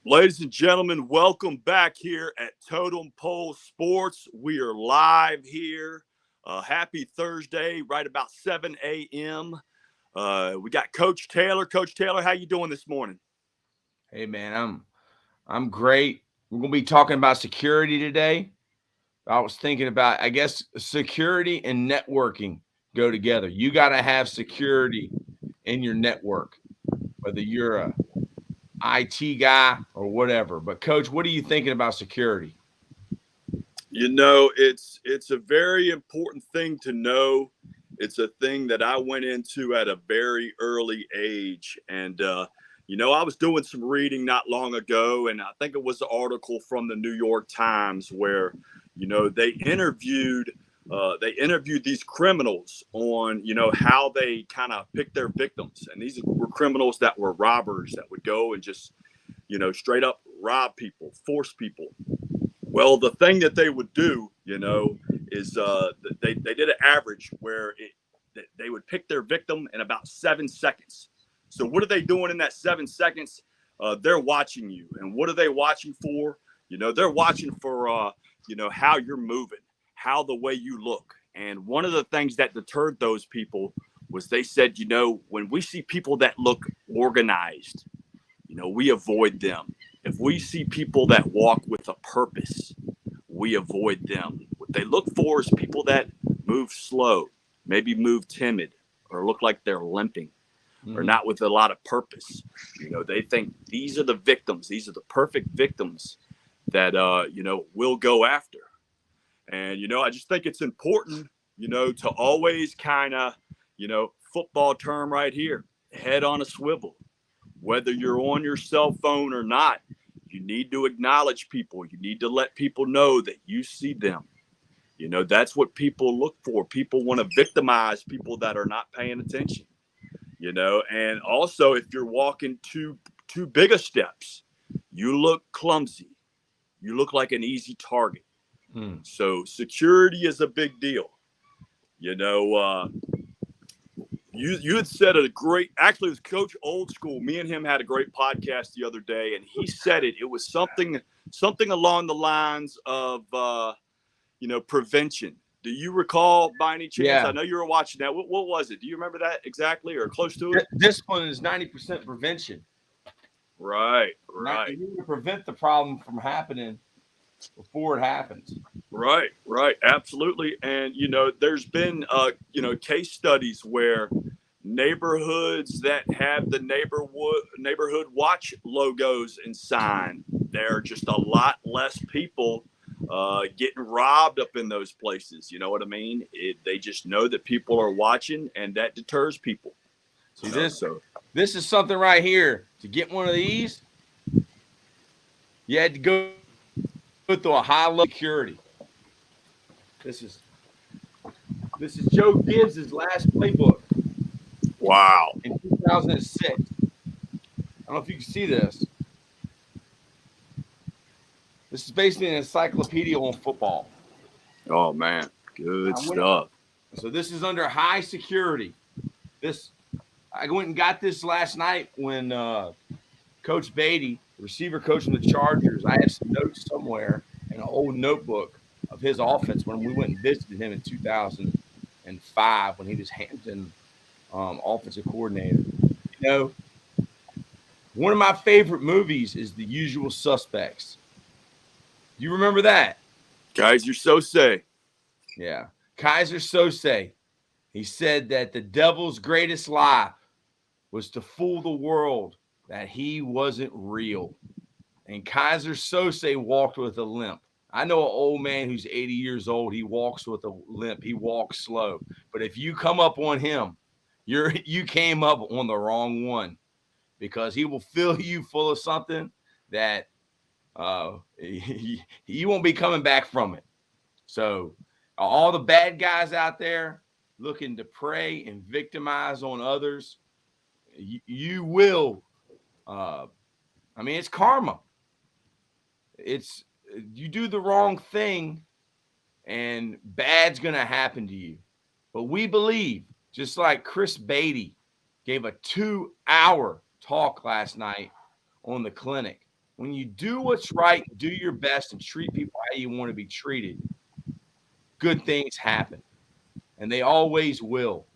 Ladies and gentlemen, welcome back here at Totem OL Sports. We are live here. Happy Thursday, right about 7 a.m. We got Coach Taylor. Coach Taylor, how you doing this morning? Hey man, I'm great. We're gonna be talking about security today. I was thinking about, I guess security and networking go together. You got to have security in your network, whether you're a IT guy or whatever. But coach, what are you thinking about security? You know, it's a very important thing to know. It's a thing that I went into at a very early age, and I was doing some reading not long ago, and I think it was an article from the New York Times where, they interviewed these criminals on how they kind of pick their victims, and these were criminals that were robbers that would go and just straight up rob people, force people. Well, the thing that they would do, is they did an average where they would pick their victim in about 7 seconds. So what are they doing in that 7 seconds? They're watching you, and what are they watching for? They're watching for how you're moving, how the way you look. And one of the things that deterred those people was they said, when we see people that look organized, we avoid them. If we see people that walk with a purpose, we avoid them. What they look for is people that move slow, maybe move timid, or look like they're limping, or Mhm. not with a lot of purpose. They think these are the victims, these are the perfect victims that we'll go after. And I just think it's important, to always kind of, football term right here, head on a swivel. Whether you're on your cell phone or not, you need to acknowledge people. You need to let people know that you see them. That's what people look for. People want to victimize people that are not paying attention. And also if you're walking too big of steps, you look clumsy. You look like an easy target. Mm. So security is a big deal. You know, uh, you had said a great, actually it was Coach Old School. Me and him had a great podcast the other day, and he said it was something along the lines of prevention. Do you recall by any chance? Yeah, I know you were watching that. What was it? Do you remember that exactly or close to it? discipline is 90% prevention. Right, Not right. you need to prevent the problem from happening before it happens. Right, right, absolutely. And there's been case studies where neighborhoods that have the neighborhood watch logos and sign, there are just a lot less people getting robbed up in those places. You know what I mean? They just know that people are watching, and that deters people. See this? So This is something right here. To get one of these, you had to go through a high level security. This is this is Joe Gibbs' last playbook wow. in 2006. I don't know if you can see this. This is basically an encyclopedia on football. Oh man, good I went, stuff. so this is under high security. This I went and got this last night when Coach Beatty, the receiver coach from the Chargers, I have some notes somewhere in an old notebook of his offense when we went and visited him in 2005 when he was Hampton offensive coordinator. You know, one of my favorite movies is The Usual Suspects. Do you remember that? Guys, you're so safe. Yeah. Kaiser Sose, he said that the devil's greatest lie was to fool the world that he wasn't real. And Kaiser Sose walked with a limp. I know an old man who's 80 years old. He walks with a limp. He walks slow. But if you come up on him, you came up on the wrong one because he will fill you full of something that you won't be coming back from it. So all the bad guys out there looking to prey and victimize on others, you will. Uh, I mean, it's karma. It's you do the wrong thing, and bad's gonna happen to you. But we believe, just like Chris Beatty gave a 2-hour talk last night on the clinic. when you do what's right, do your best, and treat people how you want to be treated, good things happen, and they always will.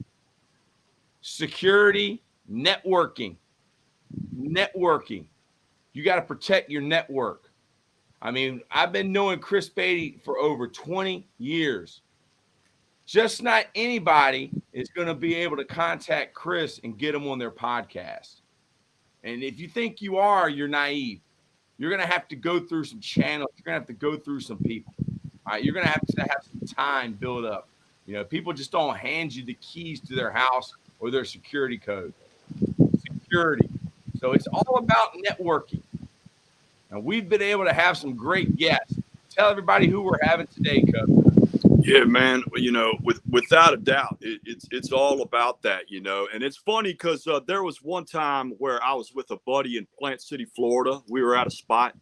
Security, networking. You got to protect your network. I mean, I've been knowing Chris Beatty for over 20 years. Just not anybody is going to be able to contact Chris and get him on their podcast. And if you think you are, you're naive. You're going to have to go through some channels. You're going to have to go through some people. All right, you're going to have some time build up. You know, people just don't hand you the keys to their house or their security code. Security. So it's all about networking. And we've been able to have some great guests. Tell everybody who we're having today, Coach. Yeah, man. You know, without a doubt, it's all about that. You know, and it's funny because there was one time where I was with a buddy in Plant City, Florida. We were at a spot,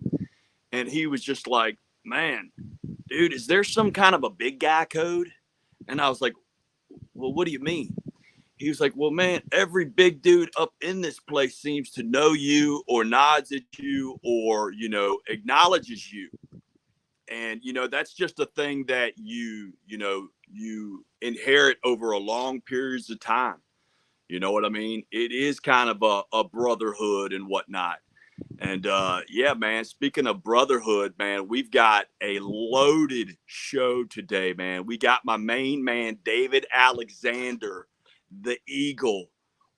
and he was just like, "Man, dude, is there some kind of a big guy code?" And I was like, "Well, what do you mean?" He was like, "Well, man, every big dude up in this place seems to know you or nods at you or, you know, acknowledges you. And, you know, that's just a thing that you inherit over a long periods of time. You know what I mean? It is kind of a brotherhood and whatnot. And yeah, man, speaking of brotherhood, man, we've got a loaded show today, man. We got my main man, David Alexander, the Eagle.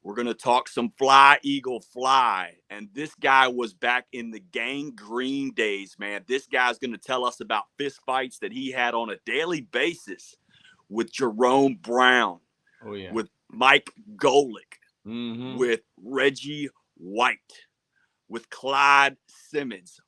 We're going to talk some fly, Eagle, fly. And this guy was back in the Gang Green days, man. This guy's going to tell us about fist fights that he had on a daily basis with Jerome Brown, with Mike Golick, with Reggie White, with Clyde Simmons.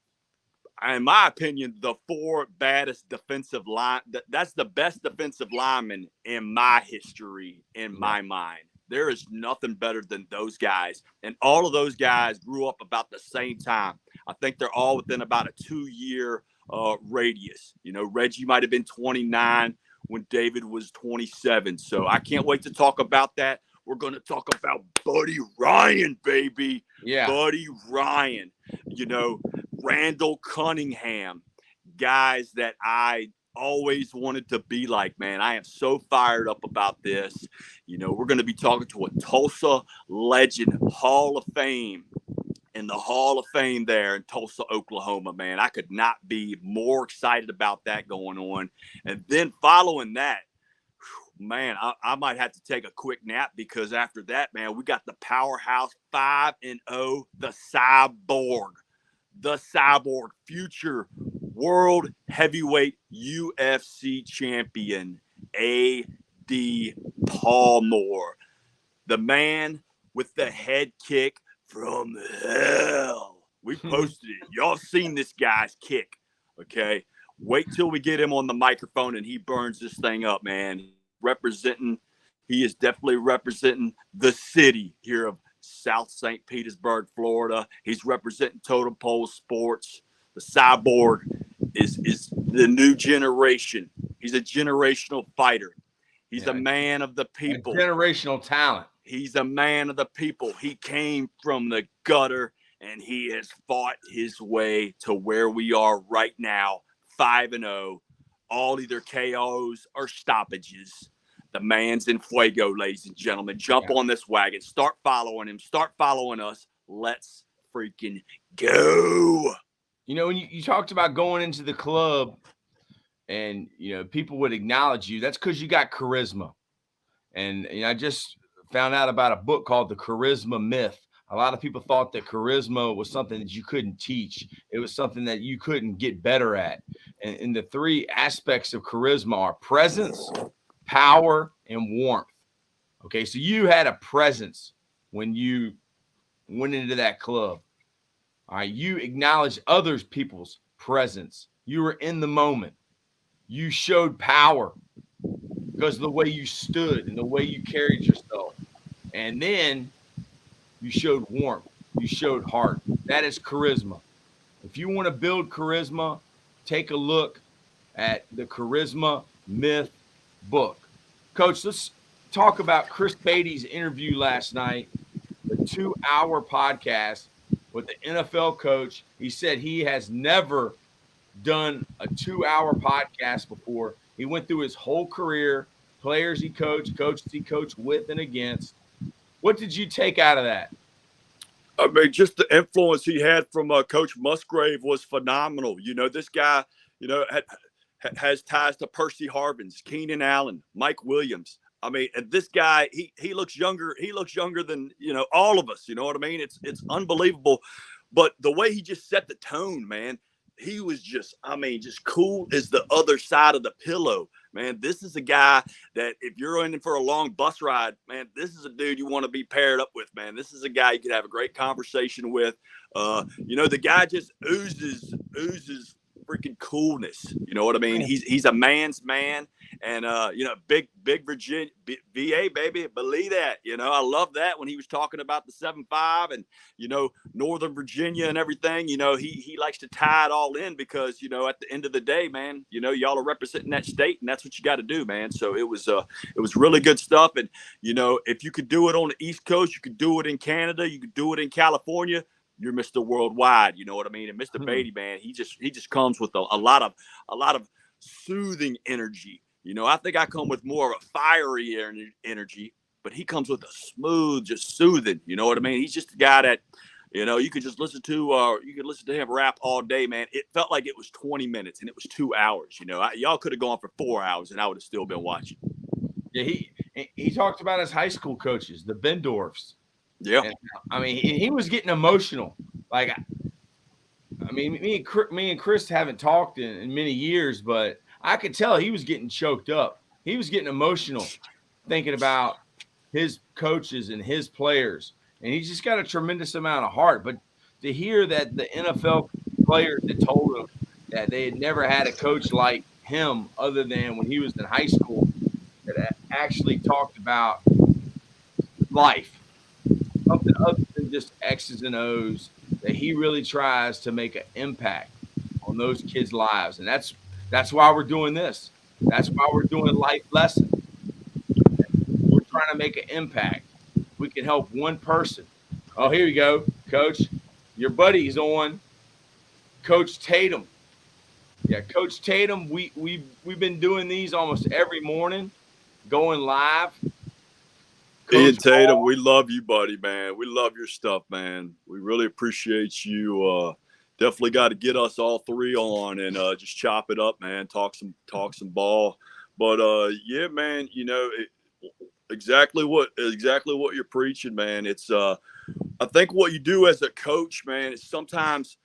In my opinion, the four baddest defensive line. That's the best defensive lineman in my history, in my mind. There is nothing better than those guys. And all of those guys grew up about the same time. I think they're all within about a 2-year radius. You know, Reggie might have been 29 when David was 27. So I can't wait to talk about that. We're going to talk about Buddy Ryan, baby. Yeah. Buddy Ryan. You know, Randall Cunningham. Guys that I always wanted to be like, man. I am so fired up about this. You know, we're going to be talking to a Tulsa legend, Hall of Fame, in the Hall of Fame there in Tulsa, Oklahoma, man. I could not be more excited about that going on. And then following that, man, I might have to take a quick nap because after that, man, we got the powerhouse 5-0, the Cyborg, future world heavyweight UFC champion, A.D. Palmer, the man with the head kick from hell. We posted it. Y'all seen this guy's kick, okay? Wait till we get him on the microphone and he burns this thing up, man. He is definitely representing the city here of South St. Petersburg, Florida. He's representing Totem Pole Sports. The Cyborg is the new generation. He's a generational fighter. He's a man of the people. Generational talent. He's a man of the people. He came from the gutter, and he has fought his way to where we are right now, 5-0, all either KOs or stoppages. The man's in fuego, ladies and gentlemen. Jump on this wagon. Start following him. Start following us. Let's freaking go. You know, when you talked about going into the club and, you know, people would acknowledge you, that's because you got charisma. And you know, I just found out about a book called The Charisma Myth. A lot of people thought that charisma was something that you couldn't teach. It was something that you couldn't get better at. And the three aspects of charisma are presence, power, and warmth. Okay, so you had a presence when you went into that club. All right, you acknowledged others people's presence. You were in the moment. You showed power because of the way you stood and the way you carried yourself. And then you showed warmth. You showed heart. That is charisma. If you want to build charisma, take a look at the Charisma Myth book. Coach, let's talk about Chris Beatty's interview last night. The 2-hour podcast with the NFL coach. He said he has never done a 2-hour podcast before. He went through his whole career, players he coached, coaches he coached with and against. What did you take out of that? I mean, just the influence he had from Coach Musgrave was phenomenal. You know, this guy, you know, has ties to Percy Harvins, Keenan Allen, Mike Williams. I mean, and this guy, he looks younger. He looks younger than, you know, all of us. You know what I mean? It's unbelievable. But the way he just set the tone, man, he was just, I mean, just cool as the other side of the pillow. Man, this is a guy that if you're in for a long bus ride, man, this is a dude you want to be paired up with, man. This is a guy you could have a great conversation with. You know, the guy just oozes freaking coolness. You know what I mean? He's a man's man. And, you know, big Virginia, VA, baby, believe that. You know, I love that when he was talking about the 7-5 and, you know, Northern Virginia and everything. You know, he likes to tie it all in because, you know, at the end of the day, man, you know, y'all are representing that state and that's what you got to do, man. So it was really good stuff. And, you know, if you could do it on the East Coast, you could do it in Canada, you could do it in California. You're Mr. Worldwide, you know what I mean? And Mr. Beatty, man, he just comes with a lot of soothing energy. You know, I think I come with more of a fiery energy, but he comes with a smooth, just soothing. You know what I mean? He's just a guy that, you know, you could just listen to. You could listen to him rap all day, man. It felt like it was 20 minutes and it was 2 hours. You know, y'all could have gone for 4 hours and I would have still been watching. Yeah, he talked about his high school coaches, the Bendorfs. Yeah, and, I mean, he was getting emotional. Like, I mean, me and Chris haven't talked in many years, but I could tell he was getting choked up. He was getting emotional thinking about his coaches and his players. And he's just got a tremendous amount of heart. But to hear that the NFL players had told him that they had never had a coach like him other than when he was in high school that actually talked about life, something other than just X's and O's, that he really tries to make an impact on those kids' lives. And that's why we're doing this. That's why we're doing life lessons. We're trying to make an impact. We can help one person. Oh, here you go, Coach. Your buddy's on. Coach Tatum. Yeah, Coach Tatum. We've been doing these almost every morning, going live. Ian Tatum, we love you, buddy, man. We love your stuff, man. We really appreciate you. Definitely got to get us all three on and just chop it up, man. Talk some ball. But yeah, man, you know, exactly what you're preaching, man. It's I think what you do as a coach, man, is sometimes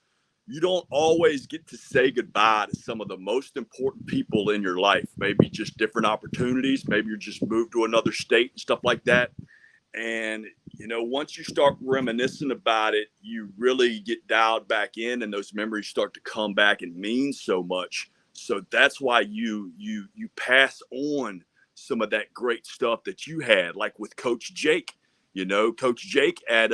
you don't always get to say goodbye to some of the most important people in your life. Maybe just different opportunities. Maybe you're just moved to another state and stuff like that. And, you know, once you start reminiscing about it, you really get dialed back in and those memories start to come back and mean so much. So that's why you pass on some of that great stuff that you had, like with Coach Jake. You know, Coach Jake at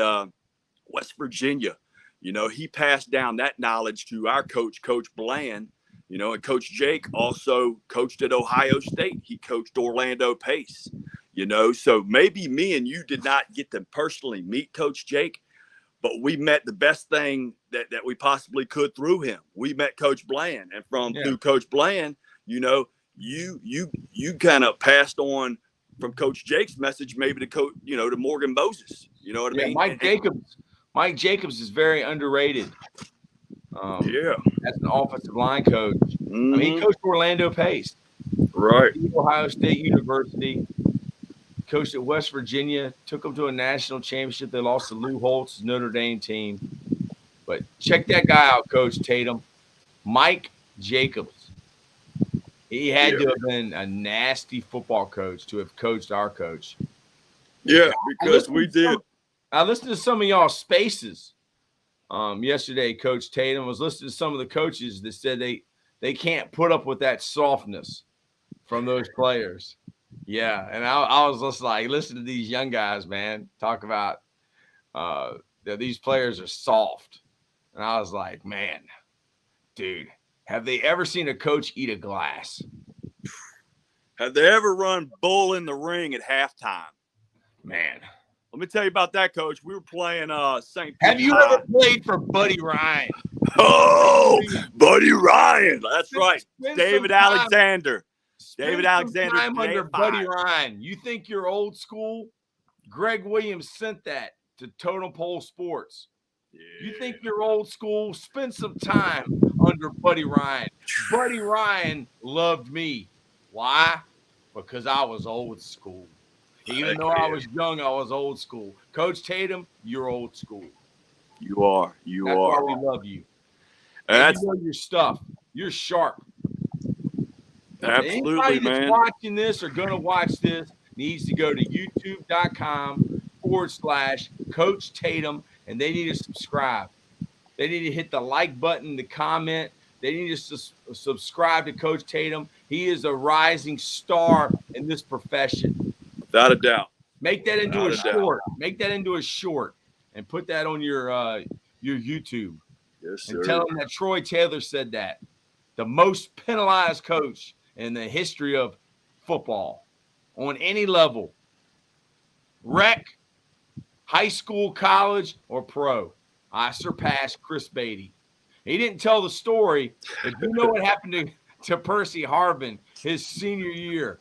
West Virginia. You know, he passed down that knowledge to our coach, Coach Bland. You know, and Coach Jake also coached at Ohio State. He coached Orlando Pace. You know, so maybe me and you did not get to personally meet Coach Jake, but we met the best thing that we possibly could through him. We met Coach Bland, and through Coach Bland, you know, you kind of passed on from Coach Jake's message maybe to Coach, you know, to Morgan Moses. You know what I mean? Mike Jacobs is very underrated. As an offensive line coach. Mm-hmm. I mean, he coached Orlando Pace. Right. Ohio State University. Coached at West Virginia. Took them to a national championship. They lost to Lou Holtz's Notre Dame team. But check that guy out, Coach Tatum. Mike Jacobs. He had to have been a nasty football coach to have coached our coach. Yeah, because we did. I listened to some of y'all spaces yesterday. Coach Tatum was listening to some of the coaches that said they can't put up with that softness from those players. Yeah, and I was just like, listen to these young guys, man, talk about that these players are soft. And I was like, man, dude, have they ever seen a coach eat a glass? Have they ever run bull in the ring at halftime? Man. Let me tell you about that, Coach. We were playing St. Have Pete you High. ever played for Buddy Ryan? Oh, Buddy Ryan. That's right. Spend David some time- Alexander. David Spend Alexander. some time under J5. Buddy Ryan. You think you're old school? Greg Williams sent that to Totem Pole Sports. Yeah. You think you're old school? Spend some time under Buddy Ryan. Buddy Ryan loved me. Why? Because I was old school. Even though I was young, I was old school. Coach Tatum, you're old school. You are. You That's are. why we love you. And you know your stuff. You're sharp. absolutely, Anybody that's man. watching this or going to watch this needs to go to youtube.com/Coach Tatum, and they need to subscribe. They need to hit the like button, the comment. They need to subscribe to Coach Tatum. He is a rising star in this profession. Without a doubt. Make that into Without a a doubt. short. Make that into a short and put that on your YouTube. Yes, sir. And tell them that Troy Taylor said that. The most penalized coach in the history of football on any level. Rec, high school, college, or pro. I surpassed Chris Beatty. He didn't tell the story, but you know what happened to Percy Harvin his senior year.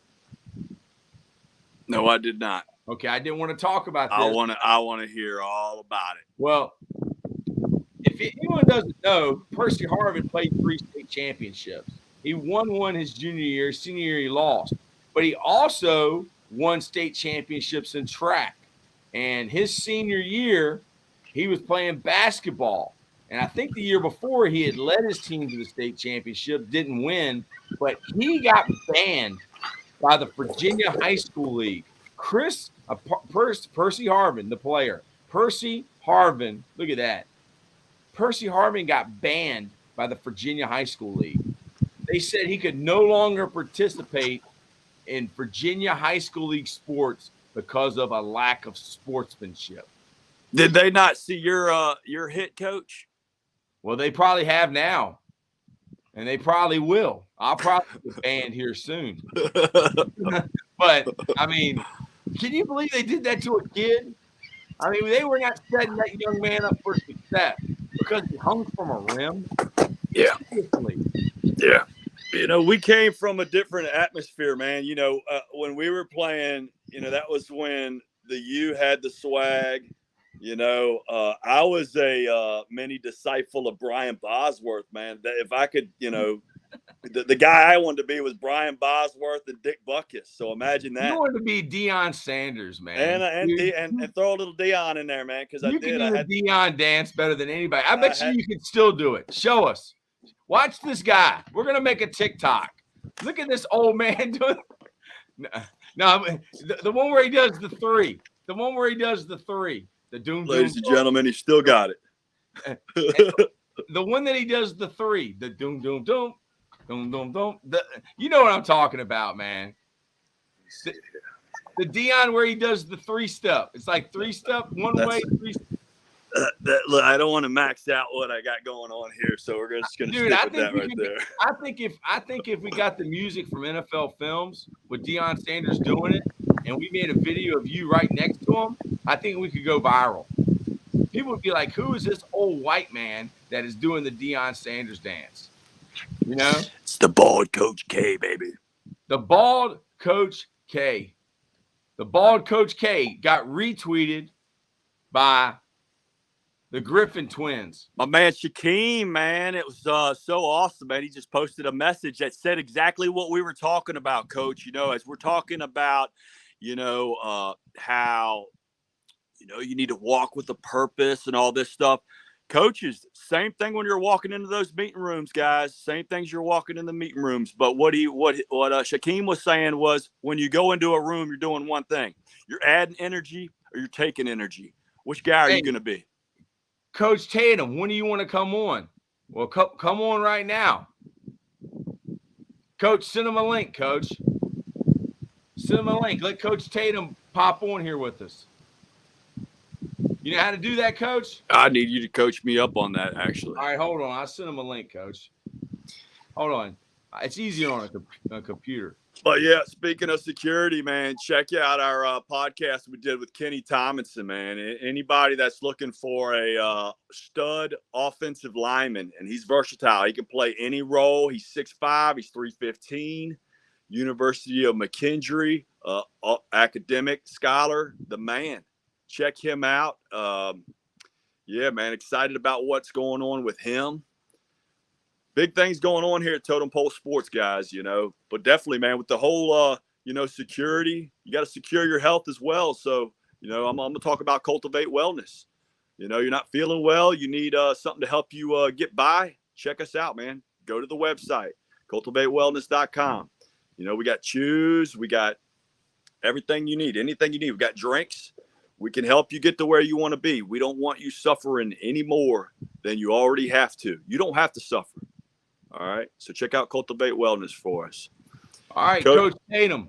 No, I did not. Okay, I didn't want to talk about this. I want to hear all about it. Well, if anyone doesn't know, Percy Harvin played 3 state championships. He won one his junior year. Senior year, he lost. But he also won state championships in track. And his senior year, he was playing basketball. And I think the year before, he had led his team to the state championship, didn't win. But he got banned by the Virginia High School League. Percy Harvin, the player. Percy Harvin, look at that. Percy Harvin got banned by the Virginia High School League. They said he could no longer participate in Virginia High School League sports because of a lack of sportsmanship. Did they not see your hit, Coach? Well, they probably have now, and they probably will. I'll probably get banned here soon. But, I mean, can you believe they did that to a kid? I mean, they were not setting that young man up for success because he hung from a rim. Yeah. Seriously. Yeah. You know, we came from a different atmosphere, man. You know, when we were playing, you know, that was when the U had the swag. You know, I was a mini disciple of Brian Bosworth, man. That if I could, you know, the guy I wanted to be was Brian Bosworth and Dick Buckus. So imagine that. You wanted to be Deion Sanders, man. And throw a little Deion in there, man, because I You did. can do I the had Deion dance better than anybody. I bet you could still do it. Show us. Watch this guy. We're going to make a TikTok. Look at this old man doing. No, the one where he does the 3. The one where he does the 3. The doom. Ladies and gentlemen, he still got it. The one that he does the 3. The doom. Doom. You know what I'm talking about, man. The Deion where he does the 3-step. It's like 3-step, one way, 3 step. Look, I don't want to max out what I got going on here, so we're just going to stick with that right there. I think if we got the music from NFL Films with Deion Sanders doing it, and we made a video of you right next to him, I think we could go viral. People would be like, "Who is this old white man that is doing the Deion Sanders dance?" You know, it's the bald Coach K, baby. The bald Coach K. The bald Coach K got retweeted by the Griffin twins. My man Shaquem, man, it was so awesome, man. He just posted a message that said exactly what we were talking about, Coach. You know, as we're talking about, you know, how, you know, you need to walk with a purpose and all this stuff. Coaches, same thing when you're walking into those meeting rooms, guys. Same things you're walking in the meeting rooms. But what Shaquem was saying was, when you go into a room, you're doing one thing: you're adding energy or you're taking energy. Which guy are you going to be? Coach Tatum, when do you want to come on? Well, come on right now. Coach, send him a link, Coach. Send him a link. Let Coach Tatum pop on here with us. You know how to do that, Coach? I need you to coach me up on that, actually. All right, hold on. I'll send him a link, Coach. Hold on. It's easy on a computer. But yeah, speaking of security, man, check out our podcast we did with Kenny Tomlinson, man. Anybody that's looking for a stud offensive lineman, and he's versatile. He can play any role. He's 6'5", he's 315. University of McKendree, academic scholar, the man. Check him out. Yeah, man, excited about what's going on with him. Big things going on here at Totem Pole Sports, guys, but definitely, man, with the whole, security, you got to secure your health as well. So, I'm going to talk about Cultivate Wellness. You're not feeling well. You need something to help you get by. Check us out, man. Go to the website, cultivatewellness.com. We got chews. We got everything you need, anything you need. We got drinks. We can help you get to where you want to be. We don't want you suffering any more than you already have to. You don't have to suffer. All right. So check out Cultivate Wellness for us. All right, Coach Tatum.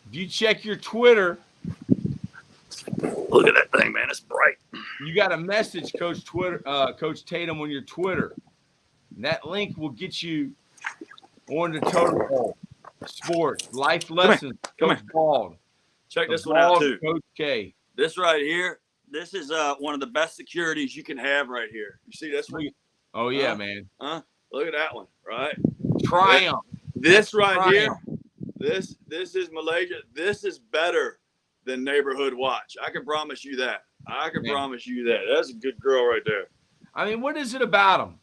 If you check your Twitter, look at that thing, man. It's bright. You got a message, Coach Tatum, on your Twitter. And that link will get you on the Totem Pole Sports Life Lessons. Coach Bald. Check this one out too. Coach K. This right here. This is one of the best securities you can have right here. You see this one? Oh yeah, man. Look at that one, right? Triumph. This right here. This is Malaysia. This is better than Neighborhood Watch. I can promise you that. Promise you that. That's a good girl right there. I mean, what is it about them?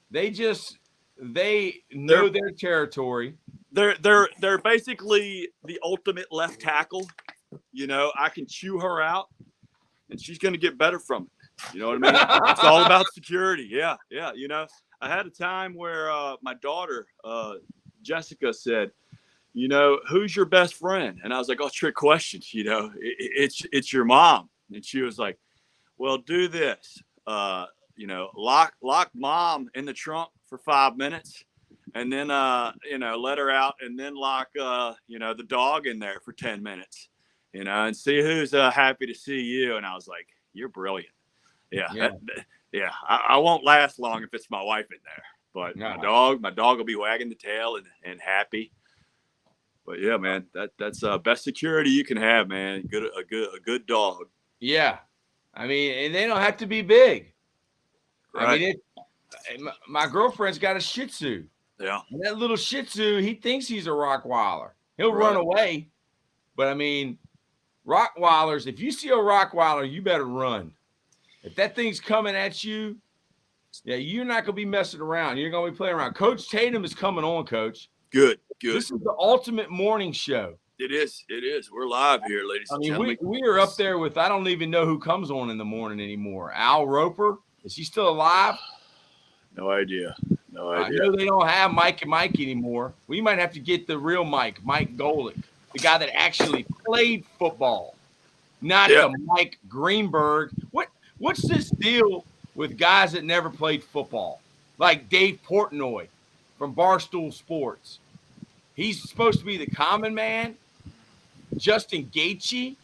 They know their territory. They're basically the ultimate left tackle. I can chew her out, and she's going to get better from it. You know what I mean? It's all about security. Yeah. I had a time where my daughter, Jessica, said, who's your best friend? And I was like, oh, trick question. It's your mom. And she was like, well, do this. Lock mom in the trunk for 5 minutes, and then let her out, and then lock the dog in there for 10 minutes, and see who's happy to see you. And I was like, you're brilliant. Yeah. I won't last long if it's my wife in there, but my dog will be wagging the tail and happy. But yeah, man, that's best security you can have, man. A good dog. Yeah, I mean, and they don't have to be big. Right. I mean, my girlfriend's got a Shih Tzu. Yeah. And that little Shih Tzu, he thinks he's a Rottweiler. He'll run away. But I mean, Rottweilers, if you see a Rottweiler, you better run. If that thing's coming at you, you're not going to be messing around. You're going to be playing around. Coach Tatum is coming on, Coach. Good. This is the ultimate morning show. It is. We're live here, ladies and gentlemen. We are up there with, I don't even know who comes on in the morning anymore. Al Roper. Is he still alive? No idea. I know they don't have Mike and Mike anymore. We might have to get the real Mike Golick, the guy that actually played football, not the Mike Greenberg. What's this deal with guys that never played football? Like Dave Portnoy from Barstool Sports. He's supposed to be the common man. Justin Gaethje.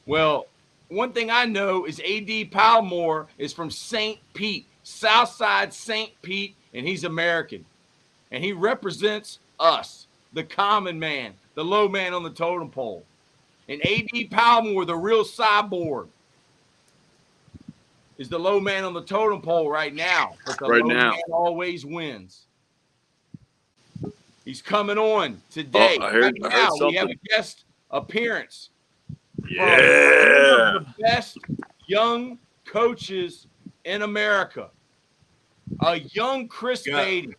Well, one thing I know is A.D. Palmore is from St. Pete, Southside St. Pete, and he's American. And he represents us, the common man, the low man on the totem pole. And A.D. Palmore, the real cyborg, is the low man on the totem pole right now. But the low man always wins. He's coming on today. I heard we have a guest appearance. Yeah. From one of the best young coaches in America. A young Chris Beatty.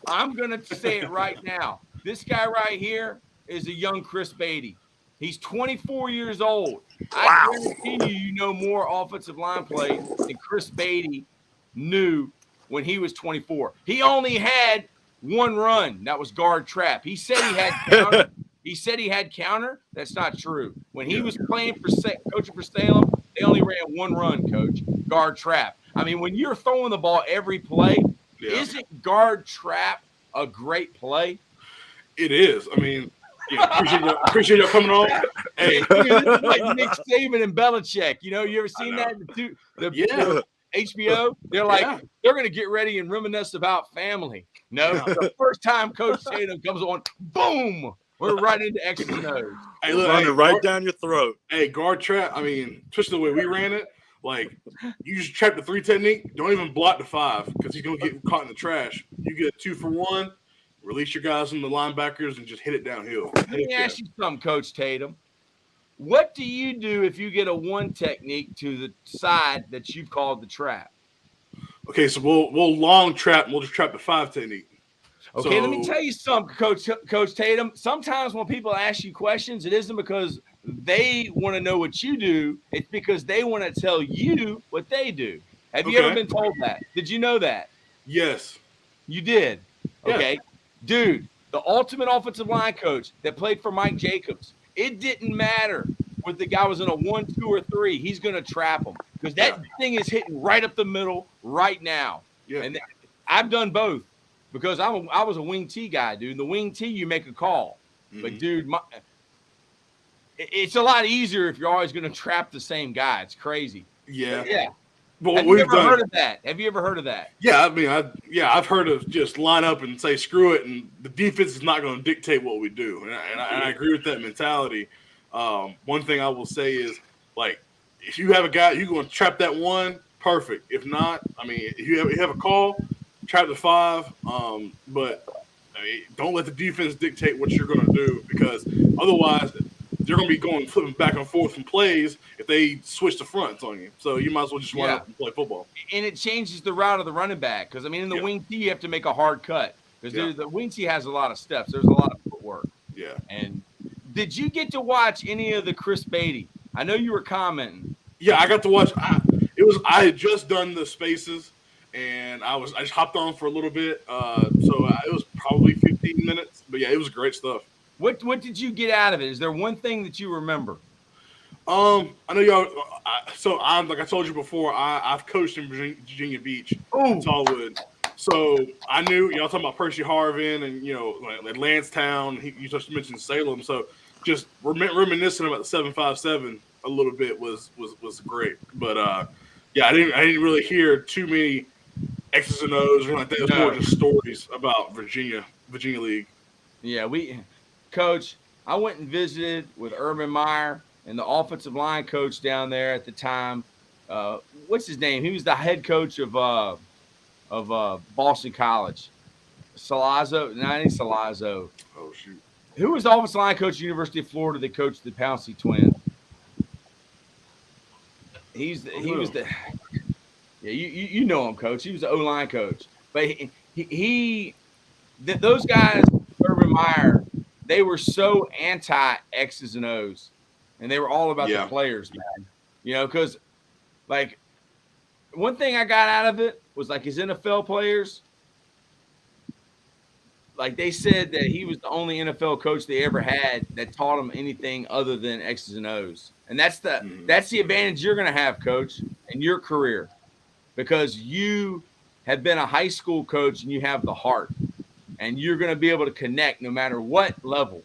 I'm going to say it right now. This guy right here is a young Chris Beatty. He's 24 years old. I guarantee you know more offensive line play than Chris Beatty knew when he was 24. He only had one run. That was guard trap. He said he had counter. He had counter. That's not true. When he was playing coaching for Salem, they only ran one run, coach. Guard trap. I mean, when you're throwing the ball every play, isn't guard trap a great play? It is. I mean, appreciate you coming on. Hey, this is like Nick Saban and Belichick. You ever seen that? HBO, they're like, they're going to get ready and reminisce about family. No, the first time Coach Tatum comes on, boom, we're right into X's and O's. Hey, look, running right down your throat. Hey, guard trap. I mean, especially the way we ran it, like you just trap the 3 technique. Don't even block the 5 because he's gonna get caught in the trash. You get 2 for 1. Release your guys from the linebackers and just hit it downhill. Let me ask you something, Coach Tatum. What do you do if you get a 1 technique to the side that you've called the trap? Okay, so we'll long trap. And we'll just trap the 5 technique. Okay, let me tell you something, Coach Tatum. Sometimes when people ask you questions, it isn't because they want to know what you do. It's because they want to tell you what they do. Have you ever been told that? Did you know that? Yes. You did? Okay. Yeah. Dude, the ultimate offensive line coach that played for Mike Jacobs, it didn't matter whether the guy was in a 1, 2, or 3. He's going to trap him because that thing is hitting right up the middle right now. Yeah. And I've done both. Because I was a wing T guy, dude. The wing T, you make a call. Mm-hmm. But, dude, it's a lot easier if you're always going to trap the same guy. It's crazy. Yeah. Yeah. But have you ever heard of that? Have you ever heard of that? Yeah, I mean, I've heard of just line up and say, screw it, and the defense is not going to dictate what we do. And I agree with that mentality. One thing I will say is, like, if you have a guy, you're going to trap that 1, perfect. If not, I mean, if you have a call – trap the 5, but I mean, don't let the defense dictate what you're going to do because otherwise they're going to be flipping back and forth from plays if they switch the fronts on you. So you might as well just line up and play football. And it changes the route of the running back because, I mean, in the wing T, you have to make a hard cut because the wing T has a lot of steps. There's a lot of footwork. Yeah. And did you get to watch any of the Chris Beatty? I know you were commenting. Yeah, I got to watch. I had just done the spaces. And I just hopped on for a little bit, so it was probably 15 minutes. But yeah, it was great stuff. What did you get out of it? Is there one thing that you remember? I know y'all. I'm like I told you before. I've coached in Virginia Beach, Tallwood. So I knew y'all talking about Percy Harvin and like Lancetown. You just mentioned Salem. So just reminiscing about the 757 a little bit was great. But yeah, I didn't really hear too many X's and O's or like that. It was more just stories about Virginia League. Yeah, Coach, I went and visited with Urban Meyer and the offensive line coach down there at the time. What's his name? He was the head coach of Boston College. Salazzo? No, it ain't Salazzo. Oh, shoot. Who was the offensive line coach at the University of Florida that coached the Pouncey Twins? He was the yeah, you know him, Coach. He was the O-line coach. But those guys, Urban Meyer, they were so anti-X's and O's. And they were all about the players, man. Because, like, one thing I got out of it was, like, his NFL players, like, they said that he was the only NFL coach they ever had that taught them anything other than X's and O's. And that's the advantage you're going to have, Coach, in your career. Because you have been a high school coach and you have the heart. And you're going to be able to connect no matter what level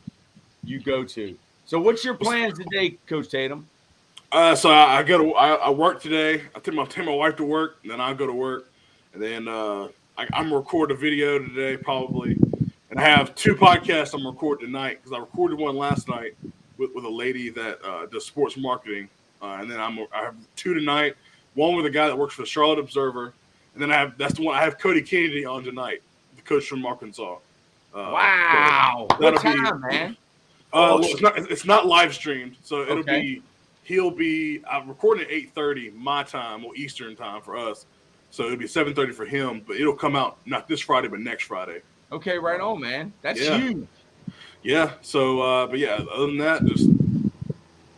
you go to. So what's your plans today, Coach Tatum? So I work today. I take my wife to work, and then I'll go to work. And then I'm going to record a video today probably. And I have 2 podcasts I'm recording tonight because I recorded one last night with a lady that does sports marketing. And then I have 2 tonight. One with a guy that works for the Charlotte Observer. And then that's the one I have Cody Kennedy on tonight, the coach from Arkansas. Wow. So what time, man? Well, it's not live streamed, so he'll be recording at 8:30 my time or Eastern time for us. So it'll be 7:30 for him, but it'll come out not this Friday, but next Friday. Okay, right on, man. That's huge. Yeah. So, but yeah, other than that, just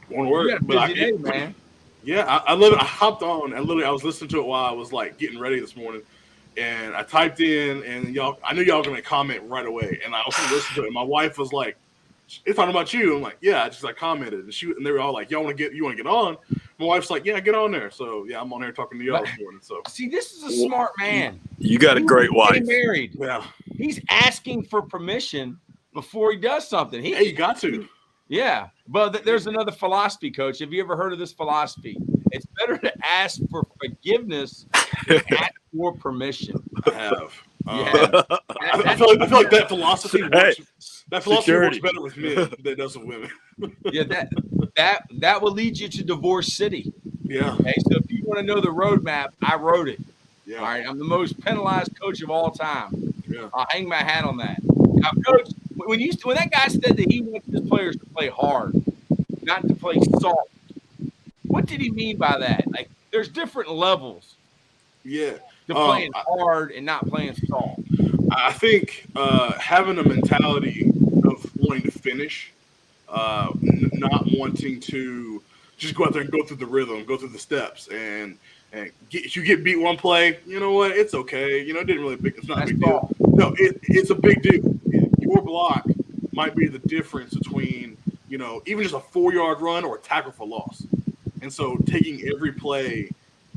want to work. You got a busy day, man. Yeah, I love it. I hopped on and literally I was listening to it while I was like getting ready this morning, and I typed in and I knew y'all were gonna comment right away, and I also listened to it. And my wife was like, "It's talking about you." I'm like, "Yeah," I commented, and they were all like, "You want to get on?" My wife's like, "Yeah, get on there." So yeah, I'm on here talking to y'all this morning. So see, this is a smart man. You got a great wife. Married. Yeah, he's asking for permission before he does something. Hey, you got to. Yeah, but there's another philosophy, Coach. Have you ever heard of this philosophy? It's better to ask for forgiveness ask for permission. I have. Yeah. I feel like that philosophy works. Hey, That philosophy security. works better with men than it does with women. Yeah, that will lead you to Divorce City. Yeah. Okay, so if you want to know the roadmap, I wrote it. Yeah. All right, I'm the most penalized coach of all time. Yeah. I'll hang my hat on that. Now, Coach, when that guy said that he wants his players to play hard, not to play soft, what did he mean by that? Like, there's different levels. Yeah. To playing hard and not playing soft. I think having a mentality of wanting to finish, not wanting to just go out there and go through the rhythm, go through the steps, and if you get beat one play, you know what? It's okay. You know, it's not a big deal. No, it's a big deal. Your block might be the difference between, you know, even just a 4-yard run or a tackle for loss. And so taking every play,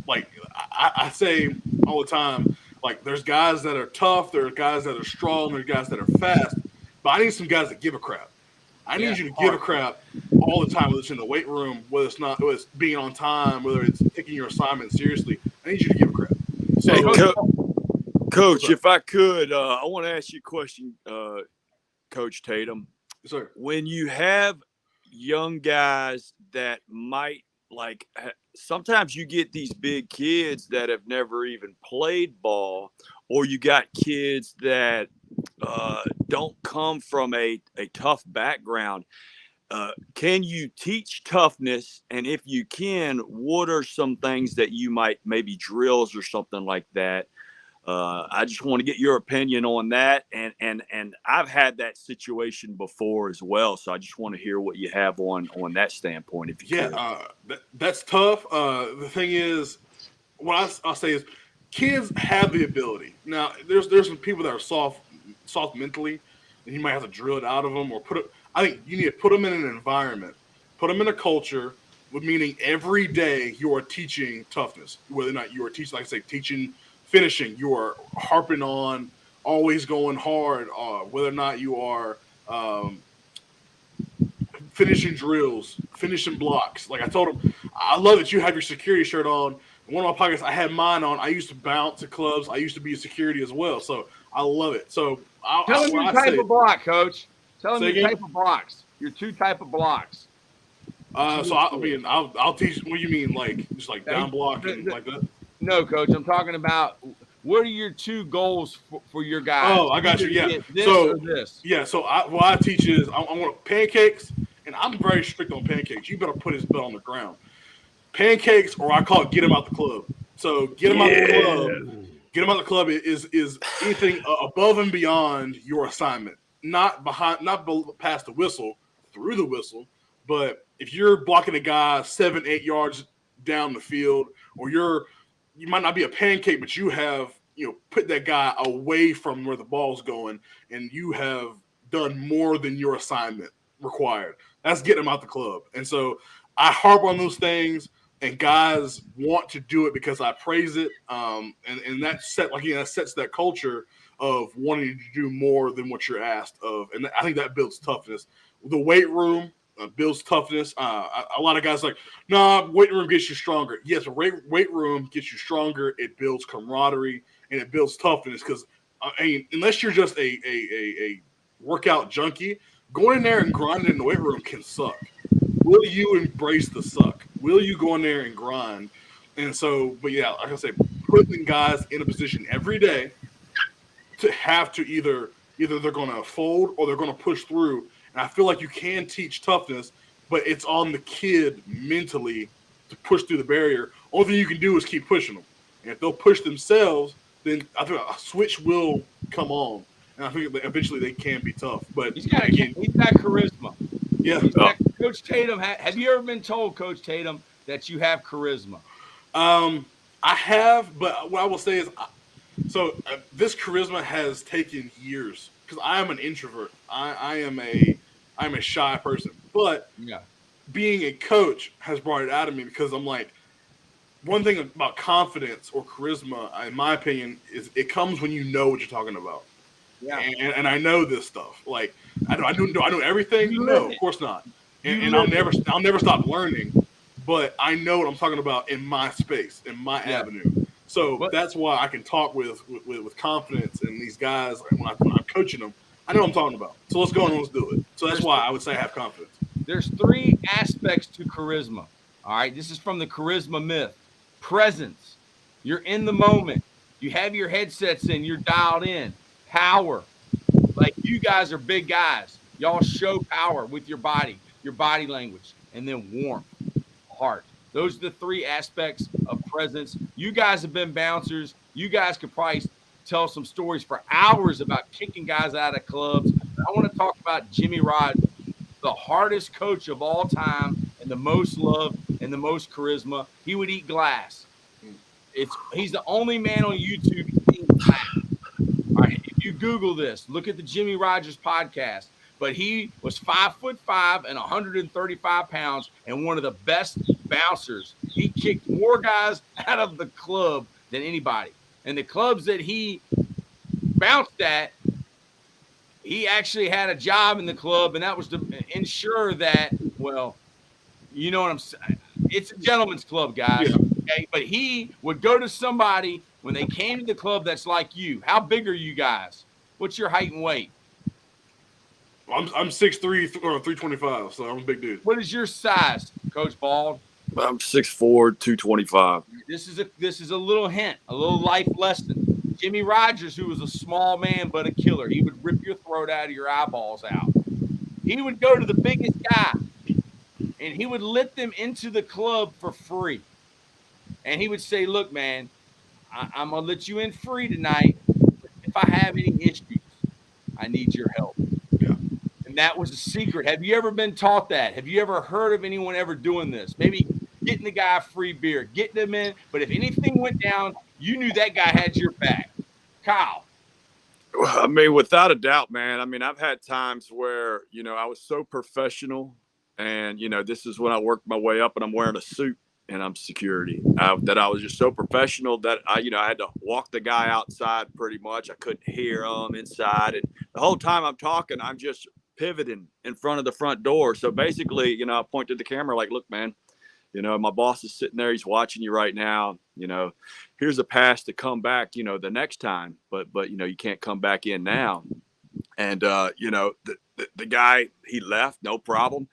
like I say all the time, like there's guys that are tough, there's guys that are strong, there's guys that are fast, but I need some guys that give a crap. I need you to give a crap all the time, whether it's in the weight room, whether it's being on time, whether it's taking your assignment seriously. I need you to give a crap. So, hey, Coach, if I could, I want to ask you a question, Coach Tatum. sir. When you have young guys that might sometimes you get these big kids that have never even played ball, or you got kids that don't come from a tough background. Can you teach toughness? And if you can, what are some things that you might, maybe drills or something like that? I just want to get your opinion on that. And I've had that situation before as well. So I just want to hear what you have on that standpoint. If you could. That's tough. The thing is, what I'll say is kids have the ability. Now, there's some people that are soft mentally, and you might have to drill it out of them I think you need to put them in an environment, put them in a culture, meaning every day you are teaching toughness, whether or not you are teaching, like I say, teaching finishing, you are harping on always going hard, whether or not you are finishing drills, finishing blocks. Like I told him, I love that you have your security shirt on. In one of my podcasts, I had mine on. I used to bounce at clubs. I used to be a security as well. So I love it. So tell him your type of block, Coach. Tell him your type of blocks. Your 2 type of blocks. I'll teach. What do you mean, like just like down block and like that? No, Coach. I'm talking about what are your 2 goals for your guys? Oh, I got you. Yeah. This or this. Yeah. So what I teach is I want pancakes, and I'm very strict on pancakes. You better put his butt on the ground. Pancakes, or I call it get him out the club. So get him out the club. Get him out the club is anything above and beyond your assignment. Not past the whistle, through the whistle, but if you're blocking a guy 7-8 yards down the field, or you might not be a pancake, but you have put that guy away from where the ball's going, and you have done more than your assignment required. That's getting him out the club. And so I harp on those things, and guys want to do it because I praise it. And that sets that culture of wanting to do more than what you're asked of. And I think that builds toughness. The weight room builds toughness. A lot of guys weight room gets you stronger. Yes, weight room gets you stronger. It builds camaraderie and it builds toughness because, unless you're just a workout junkie, going in there and grinding in the weight room can suck. Will you embrace the suck? Will you go in there and grind? And so, but yeah, like I say, putting guys in a position every day to have to either they're going to fold or they're going to push through. And I feel like you can teach toughness, but it's on the kid mentally to push through the barrier. Only thing you can do is keep pushing them. And if they'll push themselves, then I think a switch will come on. And I think that eventually they can be tough. But he's got charisma. Yeah. Coach Tatum, have you ever been told, Coach Tatum, that you have charisma? I have, but what I will say is, this charisma has taken years because I am an introvert. I'm a shy person, but being a coach has brought it out of me because I'm like, one thing about confidence or charisma, in my opinion, is it comes when you know what you're talking about. Yeah, and I know this stuff. Like I know everything. No, of course not. And I'll never stop learning. But I know what I'm talking about in my space, in my avenue. So that's why I can talk with confidence, and these guys, when I'm coaching them, I know what I'm talking about. So let's go and let's do it. So that's why I would say I have confidence. There's 3 aspects to charisma. All right. This is from the charisma myth. Presence. You're in the moment. You have your headsets in. You're dialed in. Power. Like, you guys are big guys. Y'all show power with your body language, and then warmth, heart. Those are the 3 aspects of presence. You guys have been bouncers. You guys could probably tell some stories for hours about kicking guys out of clubs. I want to talk about Jimmy Rogers, the hardest coach of all time and the most loved and the most charisma. He would eat glass. He's the only man on YouTube eating glass. All right, if you Google this, look at the Jimmy Rogers podcast. But he was 5'5" and 135 pounds and one of the best bouncers. He kicked more guys out of the club than anybody. And the clubs that he bounced at, he actually had a job in the club, and that was to ensure that, well, you know what I'm saying? It's a gentleman's club, guys. Yeah. Okay? But he would go to somebody when they came to the club that's like you. How big are you guys? What's your height and weight? I'm 6'3" or 325, so I'm a big dude. What is your size, Coach Bald? I'm 6'4", 225. This is a little hint, a little life lesson. Jimmy Rogers, who was a small man but a killer, he would rip your throat out of your eyeballs out. He would go to the biggest guy, and he would let them into the club for free. And he would say, look, man, I'm going to let you in free tonight. If I have any issues, I need your help. Yeah. And that was a secret. Have you ever been taught that? Have you ever heard of anyone ever doing this? Maybe getting the guy a free beer, getting him in. But if anything went down, you knew that guy had your back. Kyle. I mean, without a doubt, man. I mean, I've had times where, I was so professional, and, this is when I worked my way up and I'm wearing a suit and I'm security, that I was just so professional that I had to walk the guy outside pretty much. I couldn't hear him inside. And the whole time I'm talking, I'm just pivoting in front of the front door. So basically, I point to the camera like, look, man, my boss is sitting there. He's watching you right now. Here's a pass to come back, the next time. But you can't come back in now. And, the guy, he left, no problem.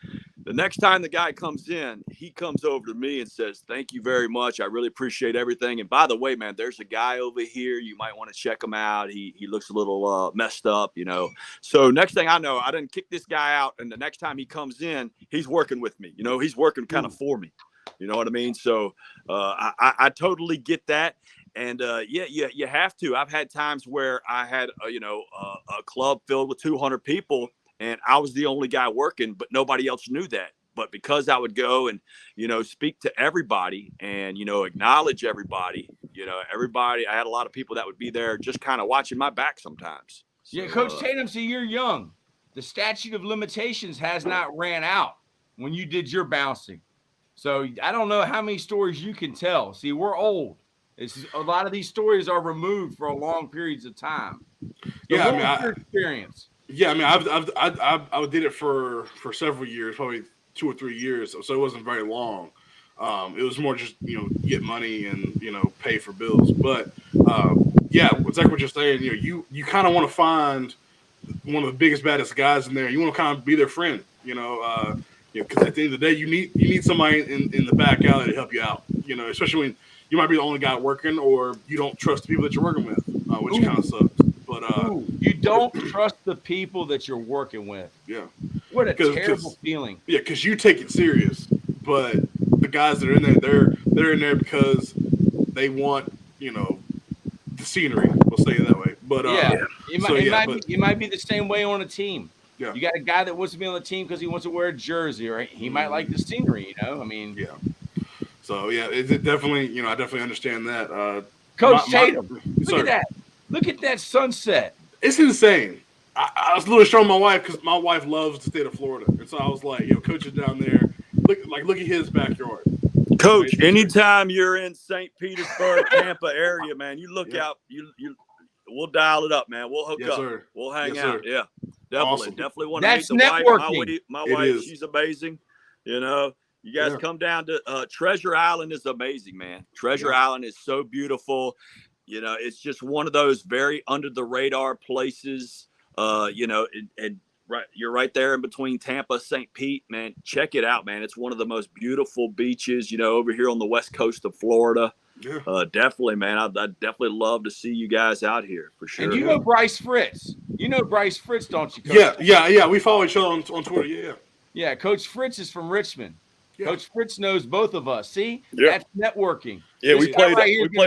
The next time the guy comes in, he comes over to me and says, thank you very much. I really appreciate everything. And by the way, man, there's a guy over here. You might want to check him out. He looks a little messed up, So next thing I know, I didn't kick this guy out. And the next time he comes in, he's working with me. He's working kind of for me. You know what I mean? So I totally get that. And you have to. I've had times where I had, a club filled with 200 people, and I was the only guy working, but nobody else knew that. But because I would go and, speak to everybody and, acknowledge everybody, I had a lot of people that would be there just kind of watching my back sometimes. So, yeah, Coach Tatum, so you're young. The statute of limitations has not ran out when you did your bouncing. So I don't know how many stories you can tell. See, we're old. A lot of these stories are removed for long periods of time. So yeah, what was your experience? Yeah, I mean, I did it for several years, probably 2 or 3 years, so it wasn't very long. It was more just get money and pay for bills. But yeah, exactly what you're saying. You kind of want to find one of the biggest, baddest guys in there. You want to kind of be their friend. Because at the end of the day, you need somebody in the back alley to help you out. Especially when you might be the only guy working, or you don't trust the people that you're working with, which kind of sucks. But you don't trust the people that you're working with. Yeah. What a terrible feeling. Yeah, because you take it serious, but the guys that are in there, they're in there because they want the scenery. We'll say it that way. But it might be the same way on a team. Yeah. You got a guy that wants to be on the team because he wants to wear a jersey, or he might like the scenery. I mean, yeah. So yeah, it definitely, I definitely understand that. Coach Tatum, look at that! Look at that sunset. It's insane. I was literally showing my wife because my wife loves the state of Florida, and so I was like, Coach is down there. Look at his backyard. Coach, anytime you're in St. Petersburg, Tampa area, man, you look out. We'll dial it up, man. We'll hook up. Sir. We'll hang yes, out. Sir. Yeah, definitely. Awesome. Definitely want to That's meet the networking. wife. My wife, she's amazing. You guys come down to Treasure Island is amazing, man. Treasure Island is so beautiful. You know, it's just one of those very under the radar places. You know, and right, you're right there in between Tampa, St. Pete, man. Check it out, man. It's one of the most beautiful beaches, you know, over here on the west coast of Florida. Yeah. Definitely, man. I'd definitely love to see you guys out here for sure. And you know Bryce Fritz. You know Bryce Fritz, don't you, Coach? Yeah. We follow each other on Twitter. Yeah, Coach Fritz is from Richmond. Yeah. Coach Fritz knows both of us. See? Yeah. That's networking. Yeah, we played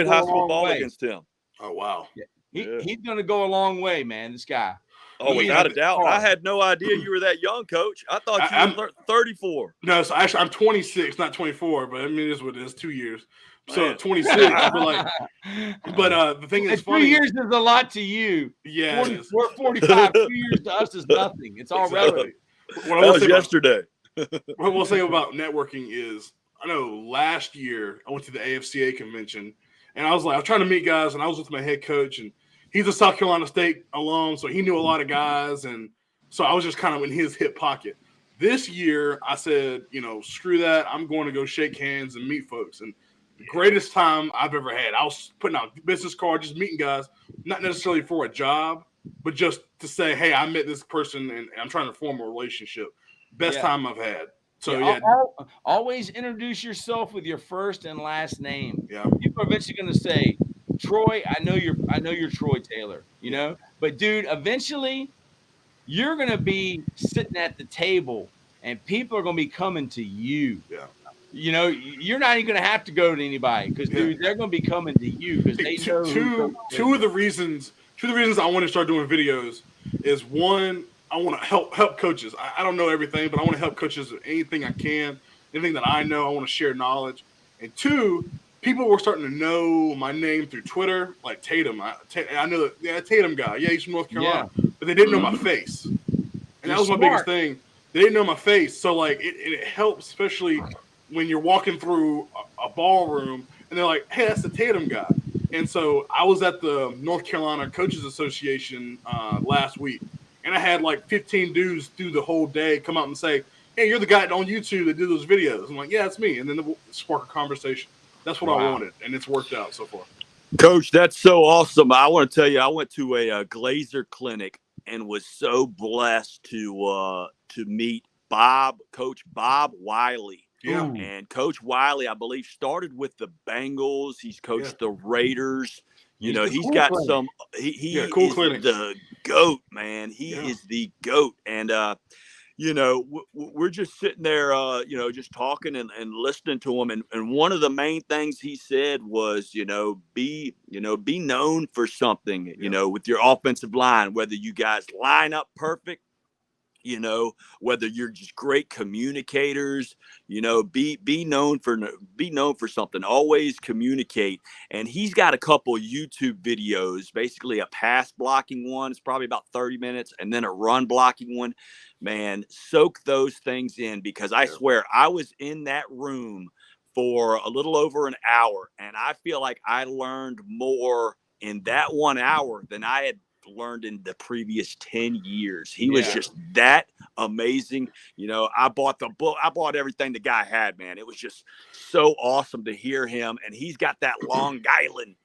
high school ball against him. Oh, wow. Yeah. He's going to go a long way, man, this guy. Oh, without a doubt. I had no idea you were that young, Coach. I thought you were 34. No, so actually I'm 26, not 24, but I mean, it is what it is, 2 years. So 26, but the thing is funny. 2 years is a lot to you. Yeah. 45. 2 years to us is nothing. It's all relative. That was yesterday. What we'll say about networking is, I know last year I went to the AFCA convention, and I was trying to meet guys, and I was with my head coach, and he's a South Carolina State alum, so he knew a lot of guys, and so I was just kind of in his hip pocket. This year, I said, you know, screw that. I'm going to go shake hands and meet folks, and the greatest time I've ever had. I was putting out business cards, just meeting guys, not necessarily for a job, but just to say, hey, I met this person, and I'm trying to form a relationship. Best time I've had. So always introduce yourself with your first and last name. Yeah, people are eventually going to say, Troy, I know you're Troy Taylor, you know, but dude, eventually you're going to be sitting at the table and people are going to be coming to you. Yeah. You know, you're not even going to have to go to anybody because dude, they're going to be coming to you because they know. Two of the reasons I want to start doing videos is, one, I want to help coaches. I don't know everything, but I want to help coaches with anything I can, anything that I know. I want to share knowledge. And two, people were starting to know my name through Twitter, like Tatum. I know that Tatum guy. Yeah, he's from North Carolina, but they didn't know my face, and that was my biggest thing. They didn't know my face, so like it helps, especially when you're walking through a ballroom and they're like, "Hey, that's the Tatum guy." And so I was at the North Carolina Coaches Association last week. And I had like 15 dudes through the whole day come out and say, hey, you're the guy on YouTube that did those videos. I'm like, yeah, it's me. And then they'll spark a conversation. That's what I wanted. And it's worked out so far. Coach, that's so awesome. I want to tell you, I went to a Glazer clinic and was so blessed to meet Coach Bob Wiley. Yeah. And Coach Wiley, I believe, started with the Bengals. He's coached the Raiders. You know, he's got clinic. Some – he is the GOAT, man. He is the GOAT. And, you know, we're just sitting there, you know, just talking and listening to him. And one of the main things he said was, be known for something, you know, with your offensive line, whether you guys line up perfect, you know, whether you're just great communicators, you know, be known for something. Always communicate. And he's got a couple YouTube videos, basically a pass blocking one. It's probably about 30 minutes, and then a run blocking one. Man, soak those things in, because I swear I was in that room for a little over an hour, and I feel like I learned more in that 1 hour than I had learned in the previous 10 years. He was just that amazing. You know, I bought the book. I bought everything the guy had, man. It was just so awesome to hear him. And he's got that Long Island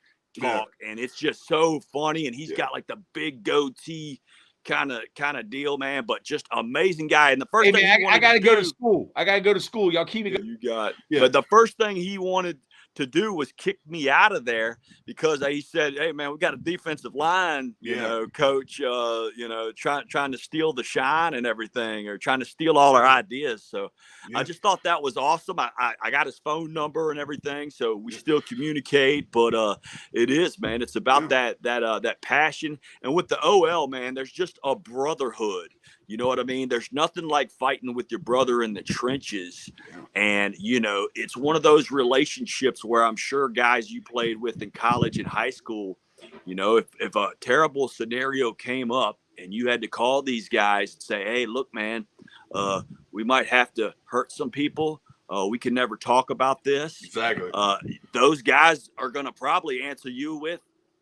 talk, and it's just so funny. And he's got like the big goatee kind of deal, man, but just amazing guy. And the first thing I got to go to school. I got to go to school. Y'all keep it going. You got, but the first thing he wanted to do was kick me out of there, because he said, hey man, we got a defensive line, you know, coach, you know, trying to steal the shine and everything, or trying to steal all our ideas. So I just thought that was awesome. I got his phone number and everything, so we still communicate, but it is, man, it's about that passion. And with the OL, man, there's just a brotherhood. You know what I mean? There's nothing like fighting with your brother in the trenches. And, you know, it's one of those relationships where I'm sure guys you played with in college and high school, you know, if a terrible scenario came up and you had to call these guys and say, hey, look, man, we might have to hurt some people. We can never talk about this. Exactly. Those guys are going to probably answer you with,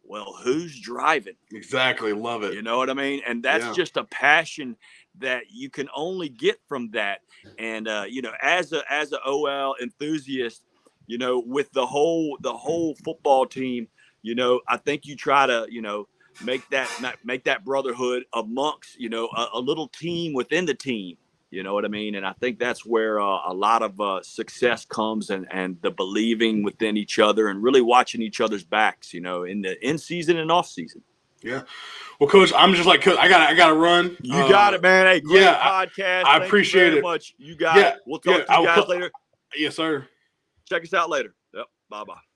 well, who's driving? Exactly. Love it. You know what I mean? And that's just a passion that you can only get from that. And you know, as a OL enthusiast, you know, with the whole football team, you know, I think you try to, you know, make that brotherhood amongst, you know, a little team within the team. You know what I mean? And I think that's where a lot of success comes, and the believing within each other and really watching each other's backs, you know, in the in season and off season. Yeah. Well, Coach, I'm just like, Coach, I gotta run. You got it, man. Hey, great podcast. I Thank appreciate you very it. much. You got it. We'll talk to you guys later. Yes, sir. Check us out later. Yep. Bye-bye.